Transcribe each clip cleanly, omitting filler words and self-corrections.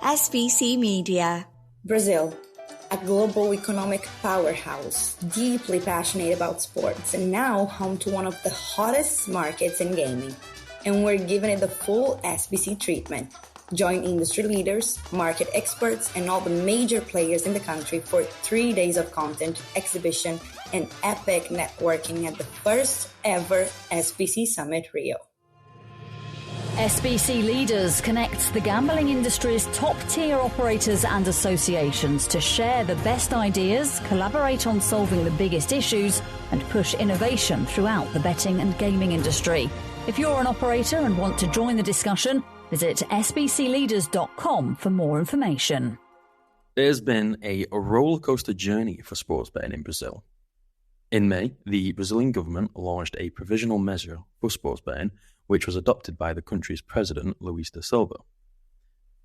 SBC Media. Brazil, a global economic powerhouse, deeply passionate about sports, and now home to one of the hottest markets in gaming. And we're giving it the full SBC treatment. Join industry leaders, market experts, and all the major players in the country for 3 days of content, exhibition, and epic networking at the first ever SBC Summit Rio. SBC Leaders connects the gambling industry's top-tier operators and associations to share the best ideas, collaborate on solving the biggest issues, and push innovation throughout the betting and gaming industry. If you're an operator and want to join the discussion, visit sbcleaders.com for more information. There's been a rollercoaster journey for sports betting in Brazil. In May, the Brazilian government launched a provisional measure for sports betting, which was adopted by the country's president, Luiz da Silva.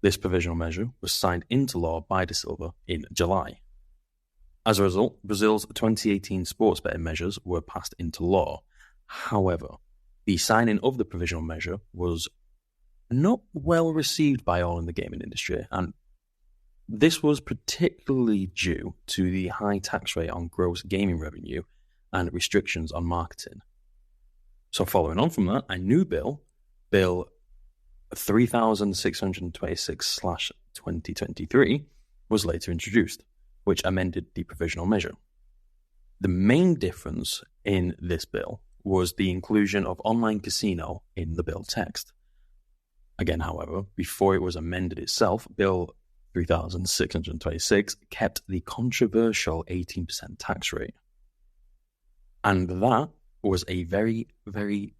This provisional measure was signed into law by da Silva in July. As a result, Brazil's 2018 sports betting measures were passed into law. However, the signing of the provisional measure was not well received by all in the gaming industry, and this was particularly due to the high tax rate on gross gaming revenue and restrictions on marketing. So following on from that, a new bill, Bill 3626/2023, was later introduced, which amended the provisional measure. The main difference in this bill was the inclusion of online casino in the bill text. Again, however, before it was amended itself, Bill 3626 kept the controversial 18% tax rate. And that was a very brief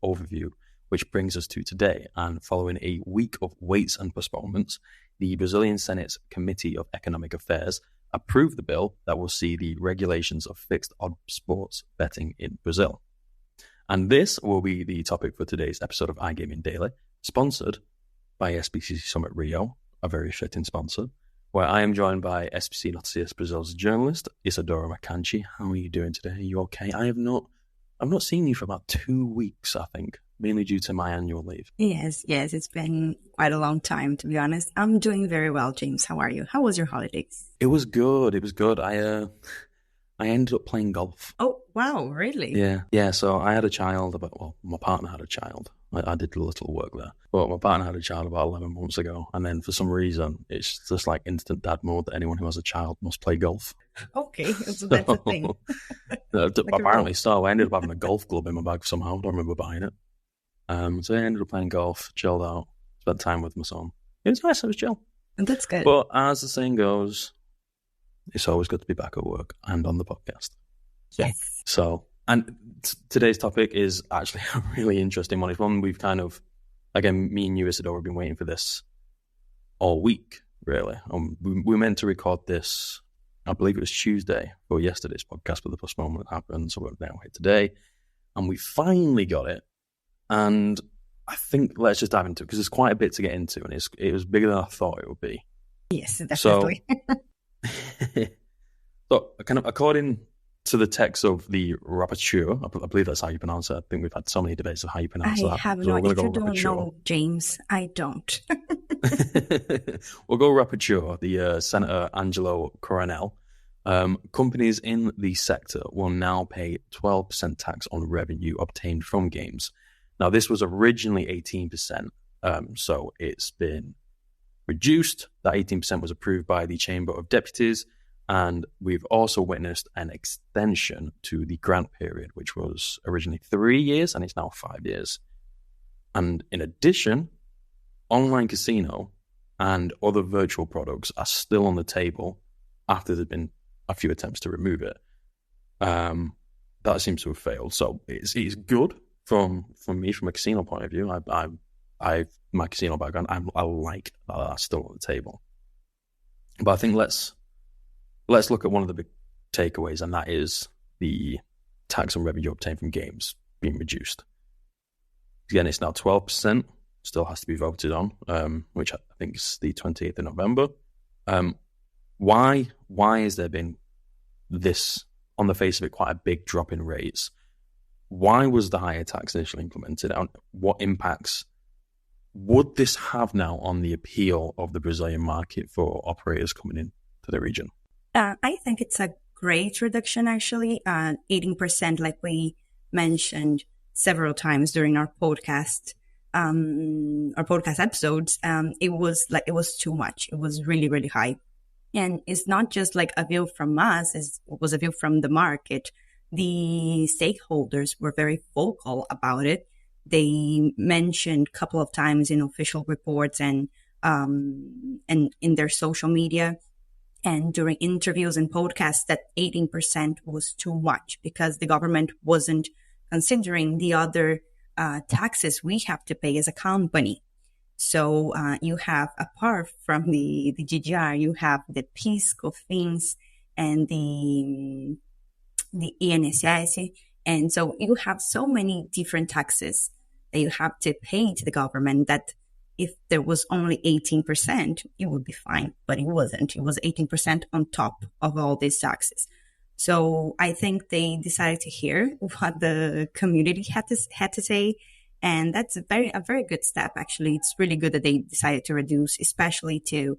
overview, which brings us to today. And following a week of waits and postponements, the Brazilian Senate's Committee of Economic Affairs approved the bill that will see the regulations of fixed odd sports betting in Brazil. And this will be the topic for today's episode of iGaming Daily, sponsored by SBC Summit Rio, a very fitting sponsor, where I am joined by SBC Noticias Brazil's journalist, Isadora Macanchi. How are you doing today? Are you okay? I've not seen you for about 2 weeks, I think, mainly due to my annual leave. Yes, it's been quite a long time, to be honest. I'm doing very well, James. How are you? How was your holidays? It was good. I ended up playing golf. Oh, wow, really? Yeah. So I had a child my partner had a child. I did a little work there. But my partner had a child about 11 months ago. And then for some reason, it's just like instant dad mode that anyone who has a child must play golf. Okay, so that's a thing. Apparently so. I ended up having a golf club in my bag somehow. I don't remember buying it. So I ended up playing golf, chilled out, spent time with my son. It was nice. It was chill. And that's good. But as the saying goes, it's always good to be back at work and on the podcast. Yes. So, and today's topic is actually a really interesting one. It's one we've kind of, again, me and you, Isadora, have been waiting for this all week, really. We were meant to record this, I believe it was Tuesday for yesterday's podcast, but the postponement happened, so we're now here today. And we finally got it. And I think let's just dive into it, because there's quite a bit to get into, and it was bigger than I thought it would be. Yes, definitely. So kind of according to the text of the rapporteur, I believe that's how you pronounce it. I think we've had so many debates of how you pronounce that. I have no idea. If you don't know, James, I don't. We'll go rapporteur, the Senator Angelo Coronel. Companies in the sector will now pay 12% tax on revenue obtained from games. Now, this was originally 18%, so it's been reduced. That 18% was approved by the Chamber of Depu-ties, and we've also witnessed an extension to the grant period, which was originally 3 years, and it's now 5 years. And in addition, online casino and other virtual products are still on the table after there's been a few attempts to remove it. That seems to have failed. So it's good from me, from a casino point of view. My casino background, I like that that's still on the table. But I think let's look at one of the big takeaways, and that is the tax on revenue obtained from games being reduced. Again, it's now 12%, still has to be voted on, which I think is the 28th of November. Why has there been this, on the face of it, quite a big drop in rates? Why was the higher tax initially implemented? And what impacts would this have now on the appeal of the Brazilian market for operators coming in to the region? I think it's a great reduction, actually. 18%, like we mentioned several times during our podcast episodes. It was too much. It was really, really high. And it's not just like a view from us, it was a view from the market. The stakeholders were very vocal about it. They mentioned a couple of times in official reports and in their social media and during interviews and podcasts that 18% was too much because the government wasn't considering the other taxes we have to pay as a company. So you have, apart from the GGR, you have the PIS, COFINS, and the INSS. And so you have so many different taxes that you have to pay to the government that if there was only 18%, it would be fine. But it wasn't. It was 18% on top of all these taxes. So I think they decided to hear what the community had to say. And that's a very good step, actually. It's really good that they decided to reduce, especially to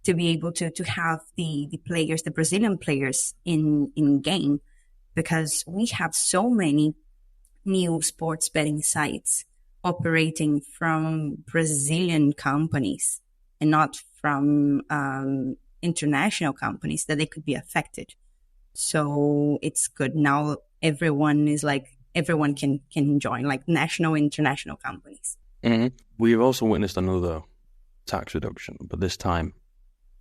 be able to have the players, the Brazilian players in game, because we have so many new sports betting sites operating from Brazilian companies and not from international companies that they could be affected. So it's good. Now everyone can join, like national, international companies. Mm-hmm. We've also witnessed another tax reduction, but this time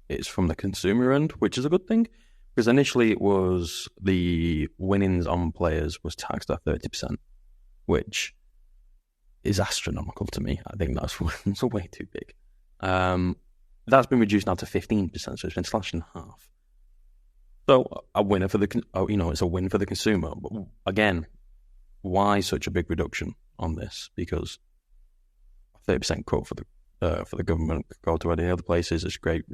it's from the consumer end, which is a good thing, because initially it was the winnings on players was taxed at 30%, which is astronomical to me. I think that's way too big. That's been reduced now to 15%, so it's been slashed in half. So a winner for it's a win for the consumer. But again, why such a big reduction on this? Because 30% cut for the government could go to any other places. It's great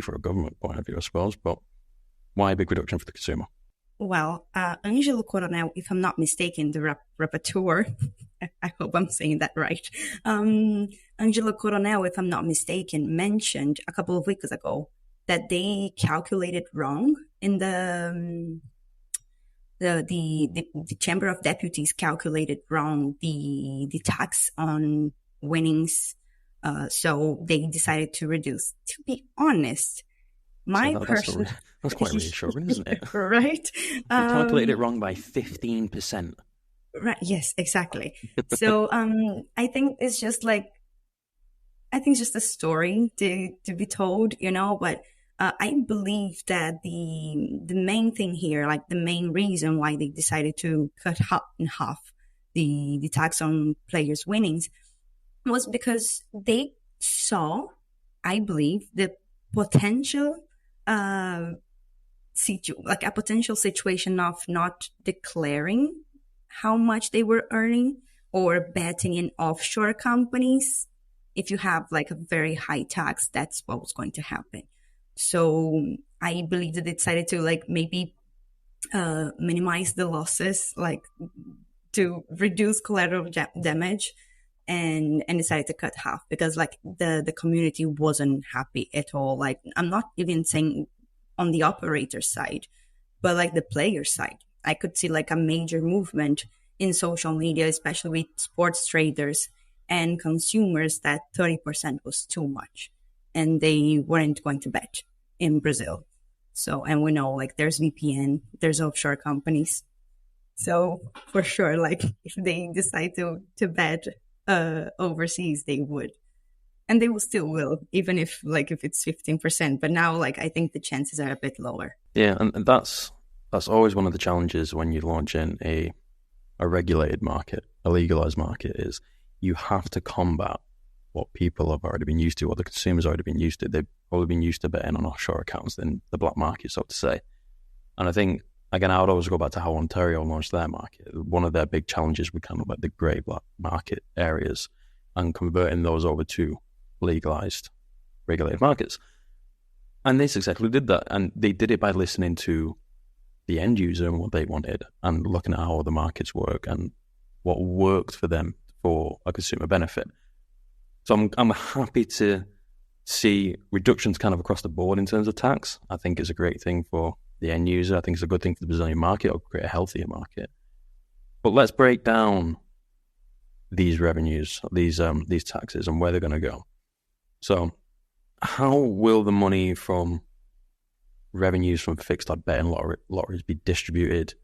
for a government point of view, I suppose. But why a big reduction for the consumer? Well, Angelo Coronel, if I'm not mistaken, the rapporteur, I hope I'm saying that right. Angelo Coronel, if I'm not mistaken, mentioned a couple of weeks ago that they calculated wrong in the Chamber of Depu-ties calculated wrong the tax on winnings. So they decided to reduce. To be honest, that's quite reassuring, isn't it? Right? You calculated it wrong by 15%. Right. Yes, exactly. So I think it's just a story to be told, but I believe that the main thing here, like the main reason why they decided to cut in half the tax on players' winnings was because they saw, I believe, the potential a potential situation of not declaring how much they were earning or betting in offshore companies. If you have like a very high tax, that's what was going to happen. So I believe that they decided to maybe minimize the losses, to reduce collateral damage, and decided to cut half because the community wasn't happy at all. I'm not even saying on the operator side, but the player side. I could see a major movement in social media, especially with sports traders and consumers, that 30% was too much and they weren't going to bet in Brazil. So, and we know there's VPN, there's offshore companies. So for sure, if they decide to bet overseas, they would. And they will still will, even if it's 15%. But now I think the chances are a bit lower. Yeah, and that's always one of the challenges when you launch in a regulated market, a legalized market, is you have to combat what people have already been used to, what the consumers have already been used to. They've probably been used to betting on offshore accounts in the black market, so to say. And I think, again, I would always go back to how Ontario launched their market. One of their big challenges was kind of the grey black market areas and converting those over to legalized, regulated markets. And they successfully did that. And they did it by listening to the end user and what they wanted and looking at how the markets work and what worked for them for a consumer benefit. So I'm happy to see reductions kind of across the board in terms of tax. I think it's a great thing for the end user. I think it's a good thing for the Brazilian market. It'll create a healthier market. But let's break down these revenues, these taxes, and where they're going to go. So how will the money from revenues from fixed odd betting lotteries be distributed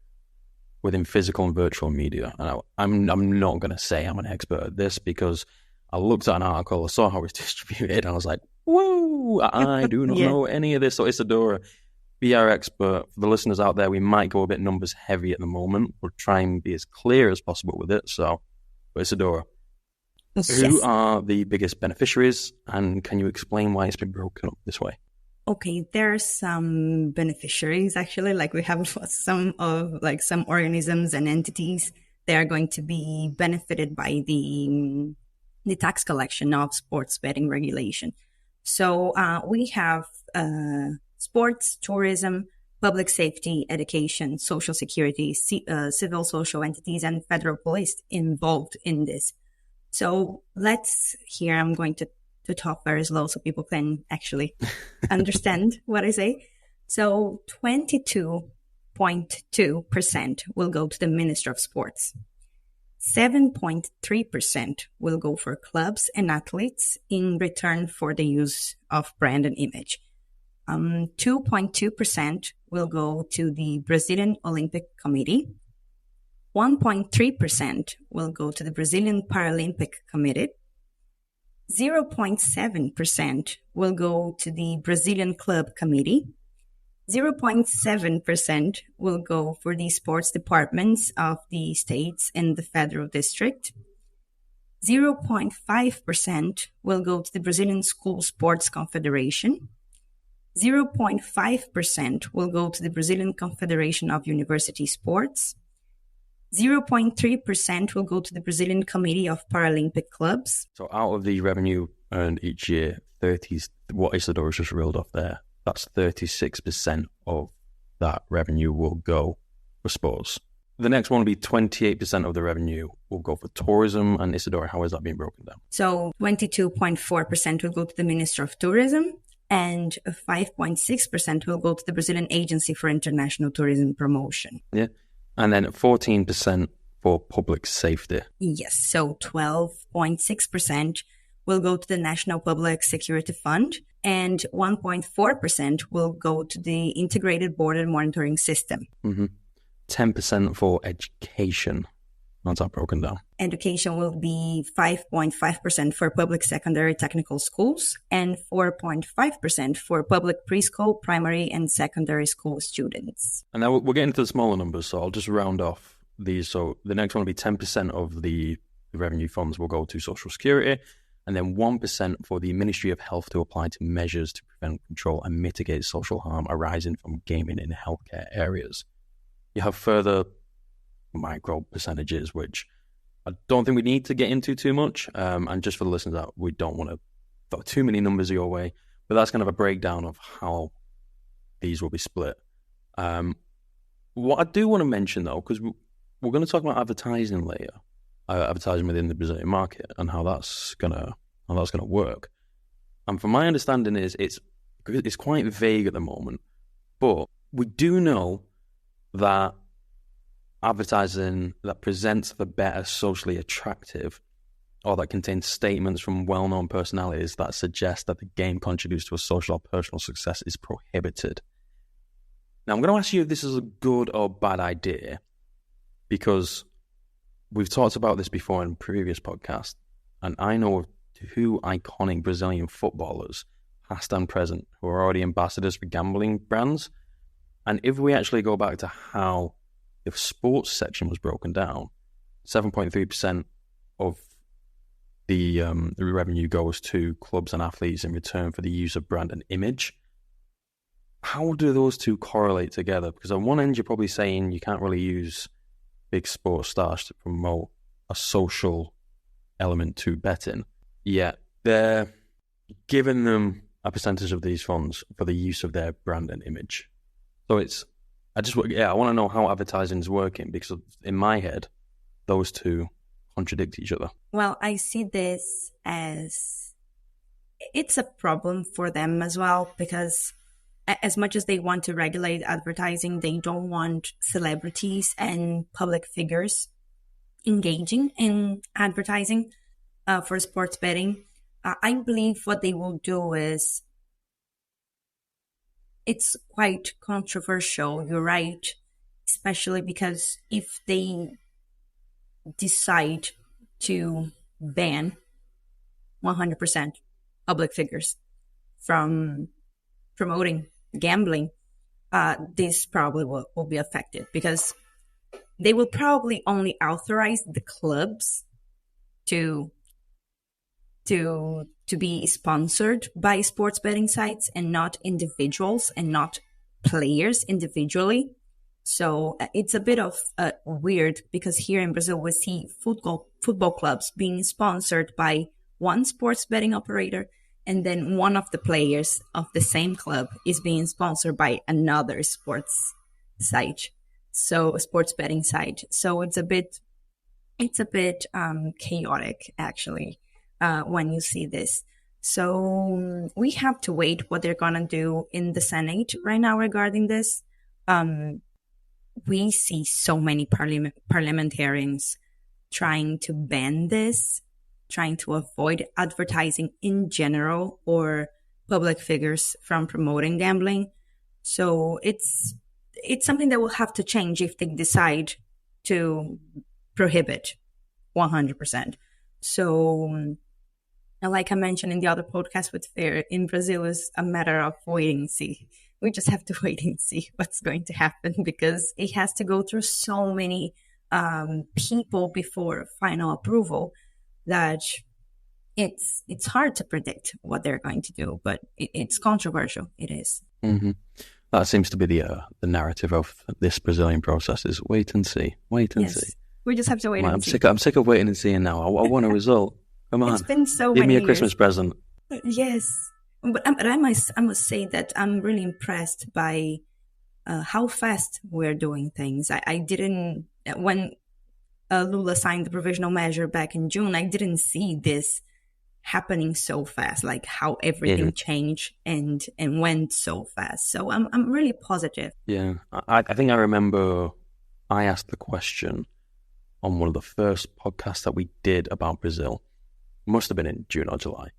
within physical and virtual media? And I'm not going to say I'm an expert at this, because I looked at an article, I saw how it's distributed, and I was like, whoa, I do not know any of this. So Isadora, be our expert. For the listeners out there, we might go a bit numbers heavy at the moment. We'll try and be as clear as possible with it. So, Isadora, who are the biggest beneficiaries, and can you explain why it's been broken up this way? Okay, there are some beneficiaries actually. Like, we have some organisms and entities that are going to be benefited by the tax collection of sports betting regulation. So we have sports, tourism, public safety, education, social security, civil social entities, and federal police involved in this. So I'm going to talk very slow so people can actually understand what I say. So 22.2% will go to the Minister of Sports. 7.3% will go for clubs and athletes in return for the use of brand and image. 2.2% will go to the Brazilian Olympic Committee. 1.3% will go to the Brazilian Paralympic Committee. 0.7% will go to the Brazilian Club Committee. 0.7% will go for the sports departments of the states and the federal district. 0.5% will go to the Brazilian School Sports Confederation. 0.5% will go to the Brazilian Confederation of University Sports. 0.3% will go to the Brazilian Committee of Paralympic Clubs. So out of the revenue earned each year, what Isadora just reeled off there, that's 36% of that revenue will go for sports. The next one will be 28% of the revenue will go for tourism. And Isadora, how is that being broken down? So 22.4% will go to the Minister of Tourism, and 5.6% will go to the Brazilian Agency for International Tourism Promotion. Yeah. And then 14% for public safety. Yes. So 12.6% will go to the National Public Security Fund, and 1.4% will go to the Integrated Border Monitoring System. 10% for education. How's that broken down? Education will be 5.5% for public secondary technical schools and 4.5% for public preschool, primary, and secondary school students. And now we're getting to the smaller numbers, so I'll just round off these. So the next one will be 10% of the revenue funds will go to Social Security, and then 1% for the Ministry of Health to apply to measures to prevent, control, and mitigate social harm arising from gaming in healthcare areas. You have further micro percentages, which I don't think we need to get into too much. And just for the listeners out, we don't want to throw too many numbers your way, but that's kind of a breakdown of how these will be split. What I do want to mention though, because we're going to talk about advertising later, advertising within the Brazilian market and how that's gonna work. And from my understanding is it's quite vague at the moment, but we do know that advertising that presents the bet as socially attractive, or that contains statements from well-known personalities that suggest that the game contributes to a social or personal success, is prohibited. Now, I'm going to ask you if this is a good or bad idea, because we've talked about this before in previous podcasts, and I know of two iconic Brazilian footballers, past and present, who are already ambassadors for gambling brands. And if we actually go back to how the sports section was broken down, 7.3% of the revenue goes to clubs and athletes in return for the use of brand and image. How do those two correlate together? Because on one end, you're probably saying you can't really use big sports stars to promote a social element to betting, yet they're giving them a percentage of these funds for the use of their brand and image. So I want to know how advertising is working, because in my head, those two contradict each other? Well, I see this as it's a problem for them as well, because as much as they want to regulate advertising, they don't want celebrities and public figures engaging in advertising for sports betting. I believe what they will do is, it's quite controversial, you're right, especially because if they decide to ban 100% public figures from promoting gambling, this probably will be affected, because they will probably only authorize the clubs to be sponsored by sports betting sites, and not individuals and not players individually. So it's a bit of weird, because here in Brazil we see football clubs being sponsored by one sports betting operator, and then one of the players of the same club is being sponsored by another sports betting site. So it's a bit chaotic, actually, when you see this. So we have to wait what they're gonna do in the Senate right now regarding this. We see so many parliamentarians trying to ban this, trying to avoid advertising in general or public figures from promoting gambling. So it's something that will have to change if they decide to prohibit 100%. So, like I mentioned in the other podcast with Fair, in Brazil is a matter of wait and see. We just have to wait and see what's going to happen, because it has to go through so many people before final approval that it's hard to predict what they're going to do. But it's controversial. It is. Mm-hmm. That seems to be the narrative of this Brazilian process: is wait and see, see. We just have to wait and see. I'm sick of waiting and seeing now. I want a result. Come on, it's been so give many me a years. Christmas present. Yes, but I must say that I'm really impressed by how fast we're doing things. I didn't, when Lula signed the provisional measure back in June, I didn't see this happening so fast, like how everything changed and went so fast. So I'm really positive. Yeah, I think I remember I asked the question on one of the first podcasts that we did about Brazil. Must have been in June or July.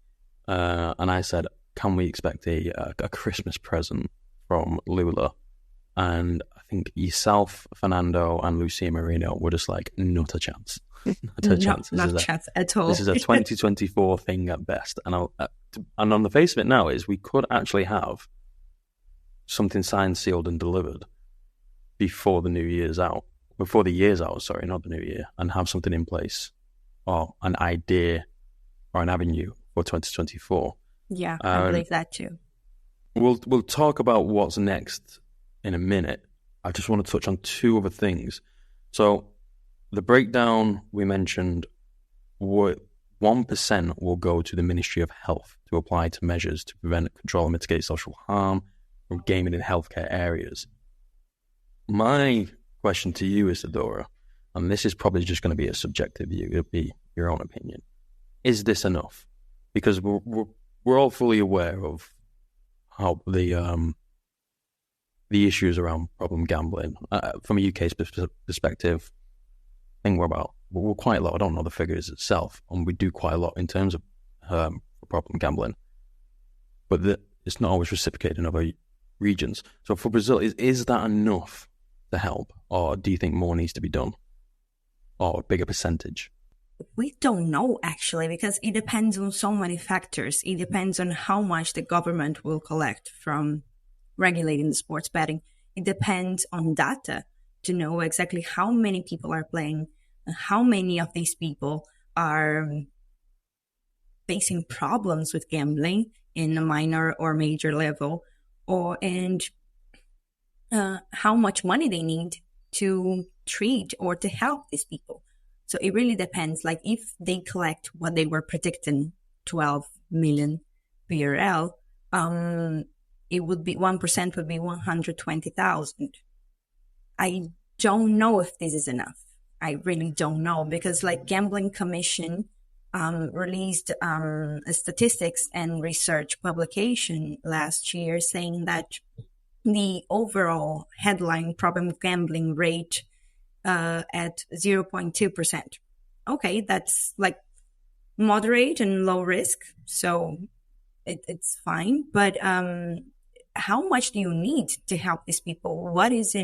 And I said, can we expect a Christmas present from Lula? And I think yourself, Fernando, and Lucia Marino were just like, not a chance. Not a chance. Not a chance at all. This is a 2024 thing at best. And on the face of it now is we could actually have something signed, sealed, and delivered before the year's out, sorry, not the new year, and have something in place or an idea or an avenue for 2024. Yeah, I believe that too. We'll talk about what's next in a minute. I just want to touch on two other things. So the breakdown we mentioned, 1% will go to the Ministry of Health to apply to measures to prevent, control, and mitigate social harm from gaming in healthcare areas. My question to you, Isadora, and this is probably just going to be a subjective view, it'll be your own opinion. Is this enough? Because we're all fully aware of how the issues around problem gambling from a UK perspective. I think we're quite low. I don't know the figures itself, and we do quite a lot in terms of problem gambling, but it's not always reciprocated in other regions. So for Brazil, is that enough to help, or do you think more needs to be done, or a bigger percentage? We don't know, actually, because it depends on so many factors. It depends on how much the government will collect from regulating the sports betting. It depends on data to know exactly how many people are playing and how many of these people are facing problems with gambling in a minor or major level, and how much money they need to treat or to help these people. So it really depends. Like if they collect what they were predicting, 12 million BRL, it would be 1% would be 120,000. I don't know if this is enough. I really don't know, because like Gambling Commission released a statistics and research publication last year saying that the overall headline problem gambling rate at 0.2%. Okay, that's like moderate and low risk, so it's fine. But how much do you need to help these people? What is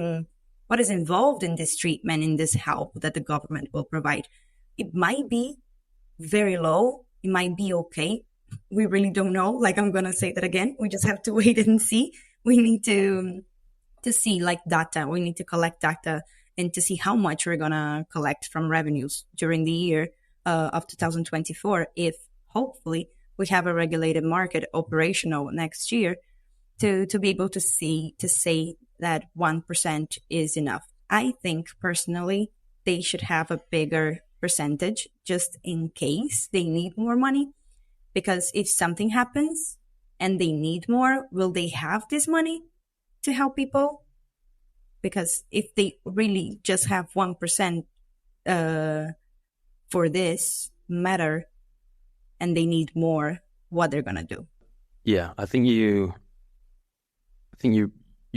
involved in this treatment, in this help that the government will provide? It might be very low. It might be okay. We really don't know. Like, I'm going to say that again. We just have to wait and see. We need to see like data. We need to collect data and to see how much we're going to collect from revenues during the year of 2024. If hopefully we have a regulated market operational next year to be able to say that 1% is enough. I think personally, they should have a bigger percentage just in case they need more money. Because if something happens and they need more, will they have this money to help people? Because if they really just have 1% for this matter and they need more, what they're gonna do? Yeah, I think you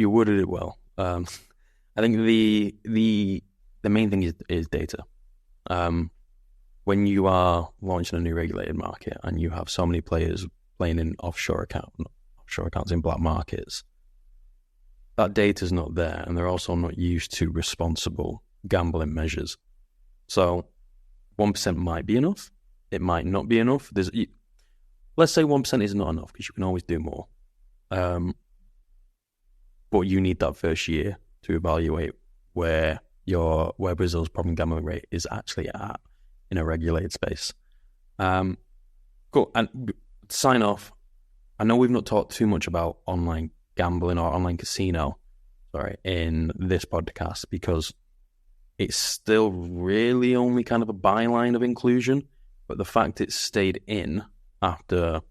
worded it well. I think the main thing is data. When you are launching a new regulated market and you have so many players playing in offshore accounts in black markets, that data is not there, and they're also not used to responsible gambling measures. So 1% might be enough. It might not be enough. Let's say 1% is not enough, because you can always do more. But you need that first year to evaluate where Brazil's problem gambling rate is actually at in a regulated space. Cool. And to sign off, I know we've not talked too much about online gambling or online casino, in this podcast, because it's still really only kind of a byline of inclusion. But the fact it stayed in after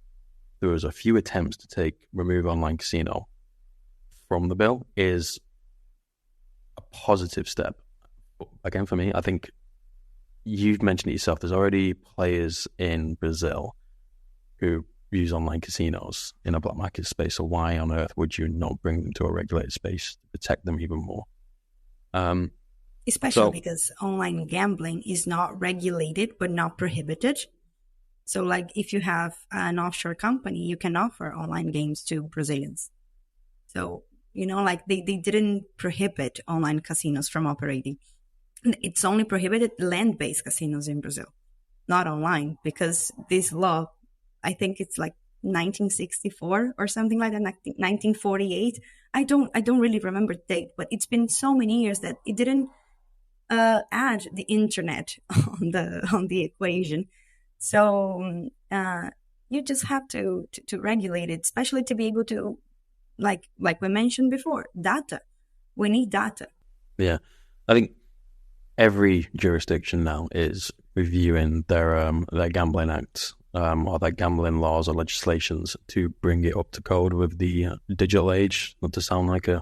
there was a few attempts to remove online casino from the bill is a positive step. Again, for me, I think you've mentioned it yourself. There's already players in Brazil who use online casinos in a black market space. So why on earth would you not bring them to a regulated space to protect them even more? Especially because online gambling is not regulated but not prohibited. So like if you have an offshore company, you can offer online games to Brazilians. So, like they didn't prohibit online casinos from operating. It's only prohibited land-based casinos in Brazil, not online, because this law, I think it's like 1964 or something like that, 1948. I don't really remember the date, but it's been so many years that it didn't add the internet on the equation. So you just have to regulate it, especially to be able to, like we mentioned before, data. We need data. Yeah, I think every jurisdiction now is reviewing their gambling acts or their gambling laws or legislations to bring it up to code with the digital age. Not to sound like a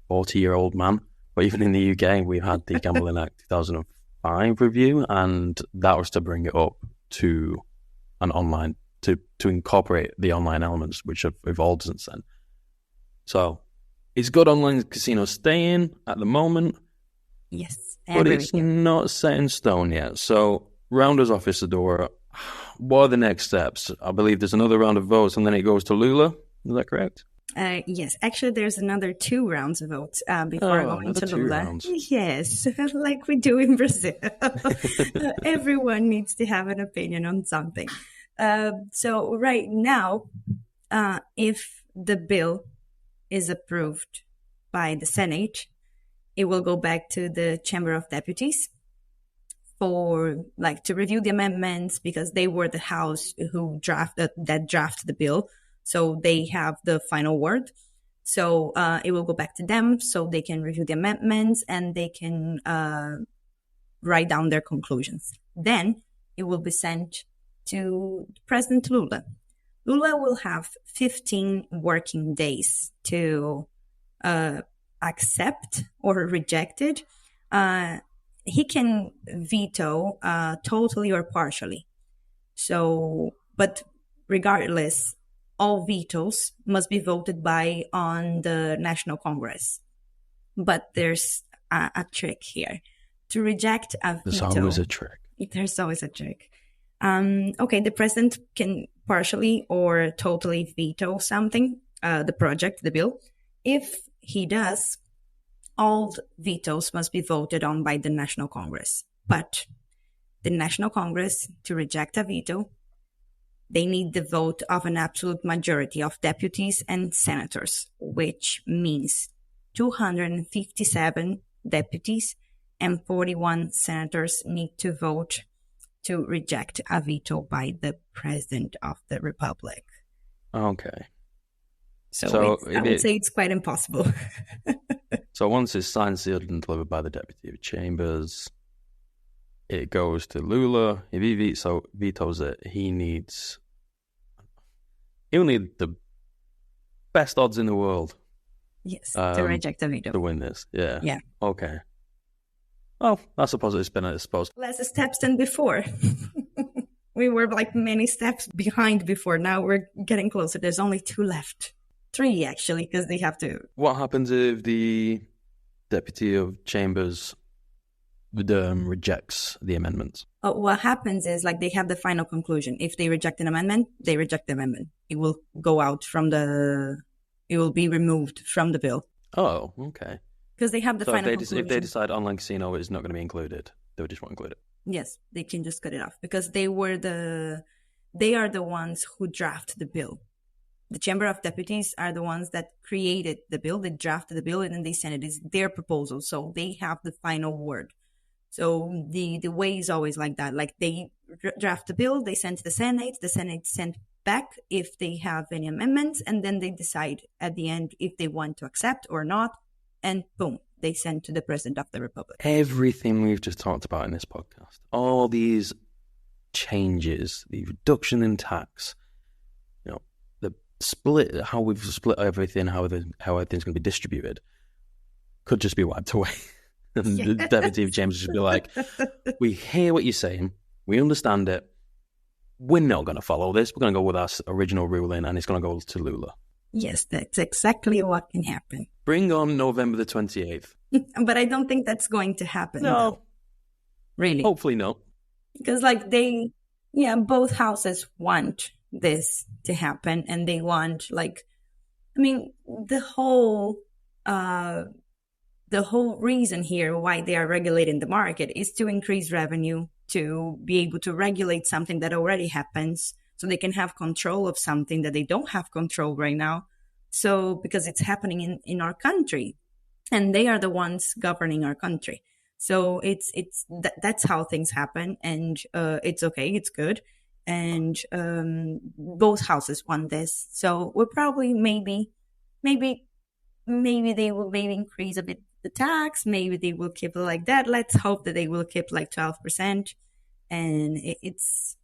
40-year-old man, but even in the UK, we had the Gambling Act 2005 review, and that was to bring it up to an online, to incorporate the online elements, which have evolved since then. So it's good online casinos staying at the moment. Yes. But it's not set in stone yet. So round us off, Isadora. What are the next steps? I believe there's another round of votes and then it goes to Lula. Is that correct? Yes. Actually, there's another 2 rounds of votes before going to Lula. Rounds. Yes, like we do in Brazil. Everyone needs to have an opinion on something. So right now, if the bill is approved by the Senate, it will go back to the Chamber of Depu-ties to review the amendments, because they were the House who drafted the bill. So they have the final word. So it will go back to them so they can review the amendments and they can write down their conclusions. Then it will be sent to President Lula. Lula will have 15 working days to accept or reject it. he can veto totally or partially. So, but regardless, all vetoes must be voted by on the National Congress. But there's a trick here. To reject a veto... There's always a trick. There's always a trick. Okay, the president can partially or totally veto something, the project, the bill. If he does, all vetoes must be voted on by the National Congress. But the National Congress, to reject a veto, they need the vote of an absolute majority of deputies and senators, which means 257 deputies and 41 senators need to vote to reject a veto by the President of the Republic. Okay. So I would say it's quite impossible. So once it's signed, sealed, and delivered by the Deputy of Chambers, it goes to Lula. If he vetoes it, he'll need the best odds in the world. Yes, to reject a veto. To win this, yeah. Yeah. Okay. Well, that's a positive spin, I suppose. Less steps than before. We were like many steps behind before. Now we're getting closer. There's only 2 left. 3, actually, because they have to... What happens if the Deputy of Chambers rejects the amendments? What happens is, like, they have the final conclusion. If they reject an amendment, they reject the amendment. It will go out from the... It will be removed from the bill. Oh, okay. Because they have the final conclusion. If they decide online casino is not going to be included, they just won't include it. Yes, they can just cut it off. Because they are the ones who draft the bill. The Chamber of Depu-ties are the ones that created the bill. They drafted the bill and then they sent it. It's their proposal. So they have the final word. So the way is always like that. Like they draft the bill, they send to the Senate sent back if they have any amendments, and then they decide at the end if they want to accept or not. And boom, they send to the President of the Republic. Everything we've just talked about in this podcast, all these changes, the reduction in tax, the split, how we've split everything, how everything's going to be distributed, could just be wiped away. And the Deputy of James should be like, we hear what you're saying, we understand it, we're not going to follow this, we're going to go with our original ruling, and it's going to go to Lula. Yes, that's exactly what can happen. Bring on November the 28th. But I don't think that's going to happen. No. Though. Really. Hopefully not. Because both houses want this to happen, and they want, the whole reason here why they are regulating the market is to increase revenue, to be able to regulate something that already happens, so they can have control of something that they don't have control right now. So, because it's happening in our country, and they are the ones governing our country. So that's how things happen, and it's okay, it's good. And both houses want this. So we'll probably maybe they will increase a bit the tax. Maybe they will keep it like that. Let's hope that they will keep like 12%. And it's,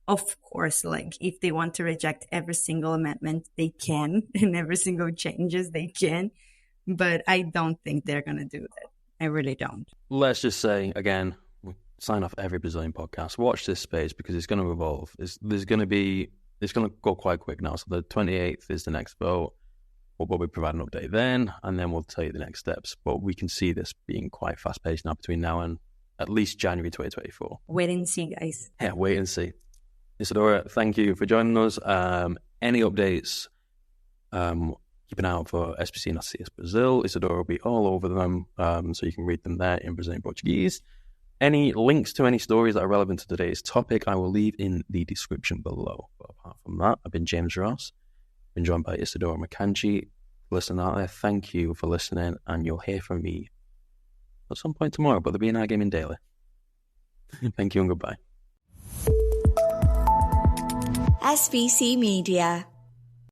of course, like if they want to reject every single amendment, they can, and every single changes they can. But I don't think they're going to do that. I really don't. Let's just say, again, we'll sign off every Brazilian podcast. Watch this space because it's going to evolve. It's going to go quite quick now. So the 28th is the next vote. We'll probably provide an update then, and then we'll tell you the next steps. But we can see this being quite fast-paced now between now and at least January 2024. Wait and see, guys. Yeah, wait and see. Isadora, thank you for joining us. Any updates, keep an eye out for SPC and CS Brazil. Isadora will be all over them, so you can read them there in Brazilian Portuguese. Any links to any stories that are relevant to today's topic, I will leave in the description below. But apart from that, I've been James Ross. Been joined by Isadora Makanji. Listen out there, thank you for listening, and you'll hear from me at some point tomorrow, but there'll be an iGaming Daily. Thank you and goodbye. SBC Media.